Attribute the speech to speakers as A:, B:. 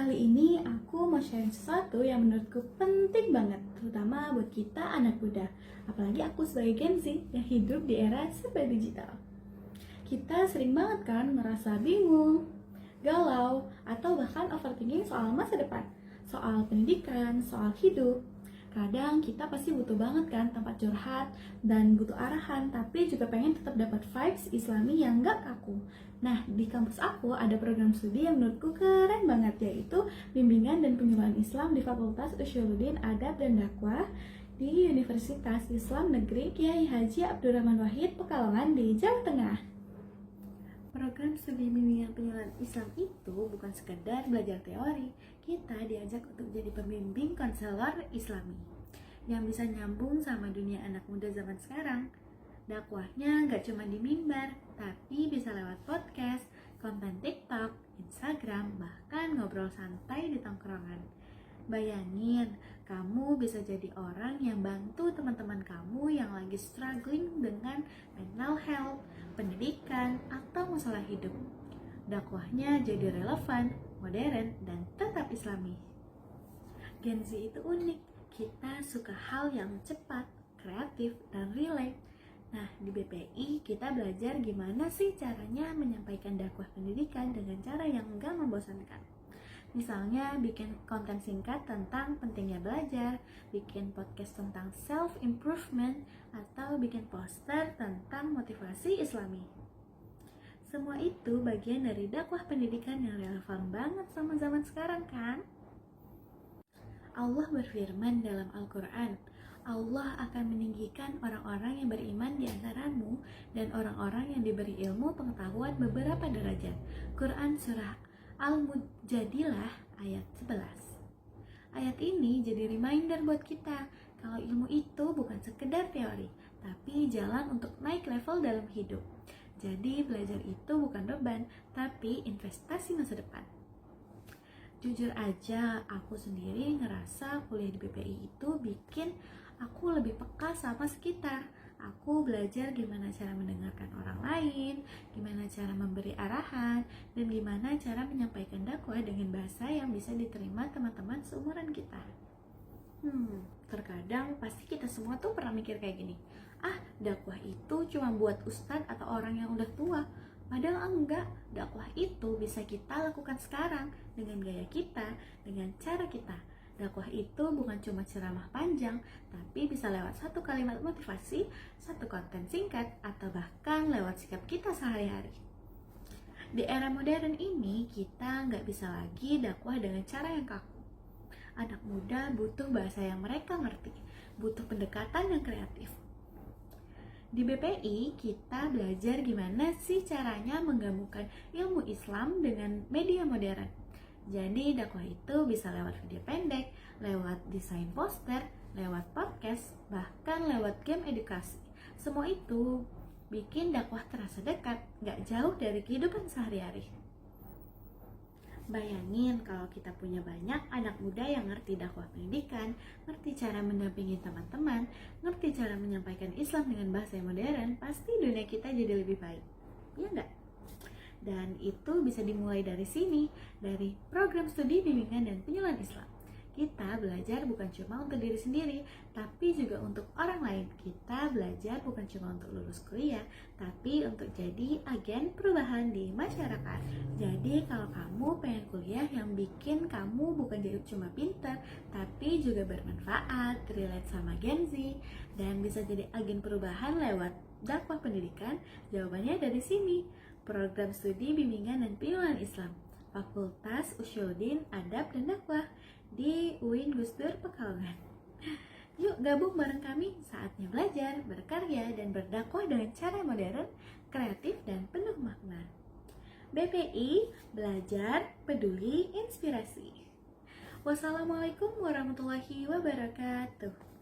A: Kali ini aku mau sharing sesuatu yang menurutku penting banget, terutama buat kita anak muda. Apalagi aku sebagai Gen Z yang hidup di era serba digital. Kita sering banget kan ngerasa bingung, galau, atau bahkan overthinking soal masa depan, soal pendidikan, soal hidup. Kadang kita pasti butuh banget kan tempat curhat dan butuh arahan, tapi juga pengen tetap dapat vibes Islami yang gak kaku. Nah, di kampus aku ada program studi yang menurutku keren banget, yaitu Bimbingan dan Penyuluhan Islam di Fakultas Usyuluddin Adab dan Dakwah di Universitas Islam Negeri Kiai Haji Abdurrahman Wahid, Pekalongan di Jawa Tengah. Program studi bimbingan penyuluhan Islam itu bukan sekedar belajar teori, kita diajak untuk jadi pembimbing konselor Islami yang bisa nyambung sama dunia anak muda zaman sekarang. Dakwahnya nggak cuma di mimbar, tapi bisa lewat podcast, konten TikTok, Instagram, bahkan ngobrol santai di tongkrongan. Bayangin, kamu bisa jadi orang yang bantu teman-teman kamu yang lagi struggling dengan mental health, pendidikan, atau masalah hidup. Dakwahnya jadi relevan, modern, dan tetap Islami. Gen Z itu unik, kita suka hal yang cepat, kreatif, dan relate. Nah, di BPI kita belajar gimana sih caranya menyampaikan dakwah pendidikan dengan cara yang enggak membosankan. Misalnya bikin konten singkat tentang pentingnya belajar, bikin podcast tentang self-improvement, atau bikin poster tentang motivasi Islami. Semua itu bagian dari dakwah pendidikan yang relevan banget sama zaman sekarang kan? Allah berfirman dalam Al-Quran, Allah akan meninggikan orang-orang yang beriman di antaramu dan orang-orang yang diberi ilmu pengetahuan beberapa derajat. Quran Surah Al-Mujadilah ayat 11. Ayat ini jadi reminder buat kita kalau ilmu itu bukan sekedar teori, tapi jalan untuk naik level dalam hidup. Jadi belajar itu bukan beban, tapi investasi masa depan. Jujur aja, aku sendiri ngerasa kuliah di BPI itu bikin aku lebih peka sama sekitar. Aku belajar gimana cara mendengarkan orang lain, gimana cara memberi arahan, dan gimana cara menyampaikan dakwah dengan bahasa yang bisa diterima teman-teman seumuran kita. Terkadang pasti kita semua tuh pernah mikir kayak gini, dakwah itu cuma buat ustadz atau orang yang udah tua. Padahal enggak, dakwah itu bisa kita lakukan sekarang dengan gaya kita, dengan cara kita. Dakwah itu bukan cuma ceramah panjang, tapi bisa lewat satu kalimat motivasi, satu konten singkat, atau bahkan lewat sikap kita sehari-hari. Di era modern ini, kita nggak bisa lagi dakwah dengan cara yang kaku. Anak muda butuh bahasa yang mereka ngerti, butuh pendekatan yang kreatif. Di BPI, kita belajar gimana sih caranya menggabungkan ilmu Islam dengan media modern. Jadi dakwah itu bisa lewat video pendek, lewat desain poster, lewat podcast, bahkan lewat game edukasi. Semua itu bikin dakwah terasa dekat, gak jauh dari kehidupan sehari-hari. Bayangin kalau kita punya banyak anak muda yang ngerti dakwah pendidikan, ngerti cara mendampingi teman-teman, ngerti cara menyampaikan Islam dengan bahasa yang modern, pasti dunia kita jadi lebih baik. Iya nggak? Dan itu bisa dimulai dari sini, dari program studi bimbingan dan penyuluhan Islam. Kita belajar bukan cuma untuk diri sendiri, tapi juga untuk orang lain. Kita belajar bukan cuma untuk lulus kuliah, tapi untuk jadi agen perubahan di masyarakat. Jadi kalau kamu pengen kuliah yang bikin kamu bukan jadi cuma pintar, tapi juga bermanfaat, relate sama Gen Z, dan bisa jadi agen perubahan lewat dakwah pendidikan, jawabannya dari sini. Program studi bimbingan dan penyuluhan Islam Fakultas Usyuluddin Adab dan Dakwah di UIN Gusdur Pekalongan. Yuk gabung bareng kami, saatnya belajar, berkarya, dan berdakwah dengan cara modern, kreatif, dan penuh makna. BPI, belajar, peduli, inspirasi. Wassalamualaikum warahmatullahi wabarakatuh.